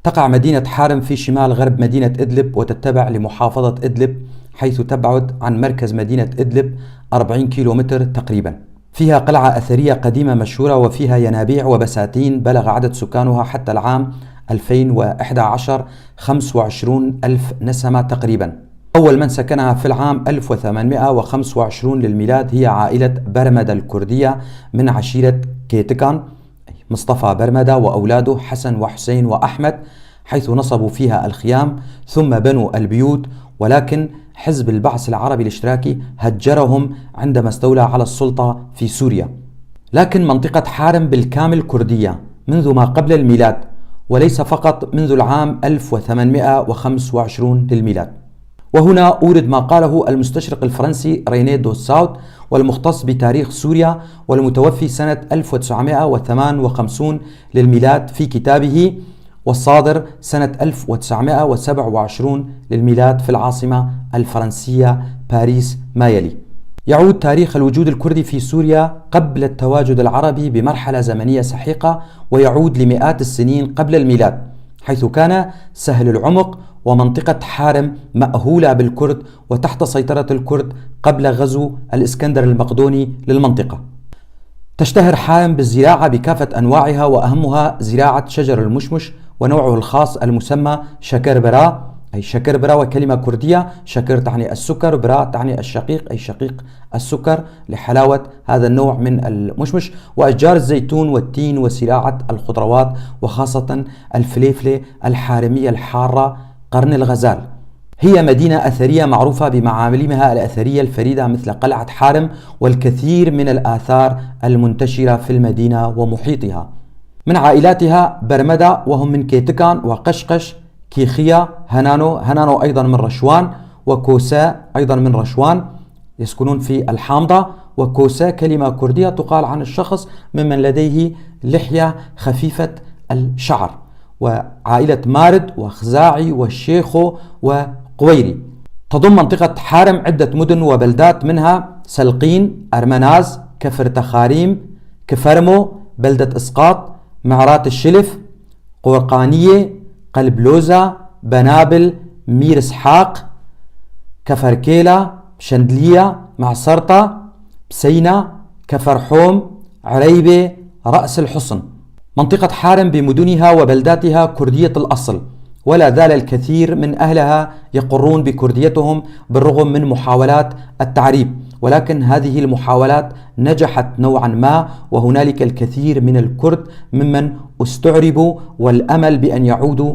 تقع مدينة حارم في شمال غرب مدينة إدلب، وتتبع لمحافظة إدلب، حيث تبعد عن مركز مدينة إدلب 40 كيلومتر تقريبا. فيها قلعة أثرية قديمة مشهورة، وفيها ينابيع وبساتين بلغ عدد سكانها حتى العام 2011 25 ألف نسمة تقريبا. أول من سكنها في العام 1825 للميلاد هي عائلة برمدة الكردية من عشيرة كيتكان، مصطفى برمدة وأولاده حسن وحسين وأحمد، حيث نصبوا فيها الخيام ثم بنوا البيوت، ولكن حزب البعث العربي الاشتراكي هجرهم عندما استولى على السلطة في سوريا. لكن منطقة حارم بالكامل كردية منذ ما قبل الميلاد، وليس فقط منذ العام 1825 للميلاد. وهنا أورد ما قاله المستشرق الفرنسي رينيه دوساوت والمختص بتاريخ سوريا والمتوفي سنة 1958 للميلاد في كتابه، والصادر سنة 1927 للميلاد في العاصمة الفرنسية باريس ما يلي. يعود تاريخ الوجود الكردي في سوريا قبل التواجد العربي بمرحلة زمنية سحيقة، ويعود لمئات السنين قبل الميلاد، حيث كان سهل العمق ومنطقة حارم مأهولة بالكرد وتحت سيطرة الكرد قبل غزو الإسكندر المقدوني للمنطقة. تشتهر حارم بالزراعة بكافة أنواعها، وأهمها زراعة شجر المشمش ونوعه الخاص المسمى شكربرا، أي شكربرا وكلمة كردية، شكر تعني السكر، برا تعني الشقيق أي شقيق السكر لحلاوة هذا النوع من المشمش، وأشجار الزيتون والتين وزراعة الخضروات، وخاصة الفليفلة الحارمية الحارة قرن الغزال. هي مدينة أثرية معروفة بمعالمها الأثرية الفريدة مثل قلعة حارم والكثير من الآثار المنتشرة في المدينة ومحيطها. من عائلاتها برمدة وهم من كيتكان وقشقش، كيخية، هنانو أيضا من رشوان، وكوسا أيضا من رشوان يسكنون في الحامضة. وكوسا كلمة كردية تقال عن الشخص ممن لديه لحية خفيفة الشعر. وعائلة مارد وخزاعي والشيخو وقويري. تضم منطقة حارم عدة مدن وبلدات، منها سلقين، أرمناز، كفر تخاريم، كفرمو، بلدة إسقاط، معرات الشلف، قورقانية، قلب لوزة، بنابل، مير اسحاق، كفر كيلة، شندلية، معصرطة، بسينة، كفر حوم، عريبة، رأس الحصن. منطقة حارم بمدنها وبلداتها كردية الأصل، ولا زال الكثير من أهلها يقرون بكرديتهم بالرغم من محاولات التعريب، ولكن هذه المحاولات نجحت نوعا ما، وهنالك الكثير من الكرد ممن استعربوا والأمل بأن يعودوا